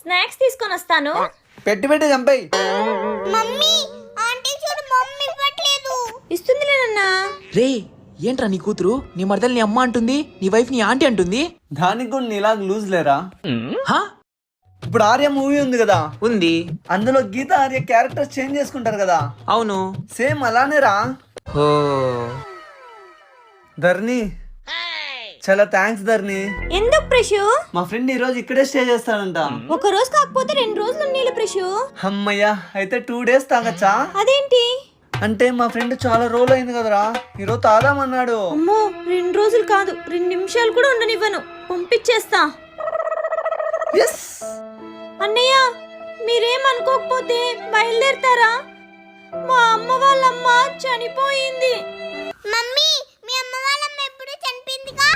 Snacks తీసుకొని వస్తాను. పెట్టి పెట్టి చంపేయి. మమ్మీ ఆంటీ చూడు మమ్మీ ఇవ్వట్లేదు. ఇస్తుందిలేనన్నా. రే ఏంట్రా నీ కూతురు నీ మరదలు నీ అమ్మ అంటుంది, నీ వైఫ్ నీ ఆంటీ అంటుంది. దానికి కూడా నీలాగా లూజ్ లేరా? హా ఇప్పుడు ఆర్య మూవీ ఉంది కదా, ఉంది. అందులో గీత ఆర్య క్యారెక్టర్స్ చేంజ్ చేసుకుంటారు కదా, అవును. సేమ్ అలానే రా. ఓ ధర్ని, చాలా థ్యాంక్స్ ధర్ని. ఎందుకు ప్రిషు? మా ఫ్రెండ్ ఈ రోజు ఇక్కడే స్టే చేస్తాడంట. ఒక రోజు కాకపోతే 2 రోజులు నీళ్ళు ప్రిషు. అమ్మయ్యా, అయితే 2 days తాగచ్చా? అదేంటి? అంటే మా ఫ్రెండ్ చాలా రోజులు అయింది కదరా, ఈరోజు తాదామన్నాడు. అమ్మో 2 రోజులు కాదు 2 నిమిషాలు కూడా ఉండనివ్వను, పంపించేస్తా. అన్నయ్య మీరేమనుకోకపోతే బయలుదేరతారా? మా అమ్మ వాళ్ళమ్మ చనిపోయింది. మమ్మీ మీ అమ్మ వాళ్ళమ్మ ఎప్పుడు చనిపోయిందిగా.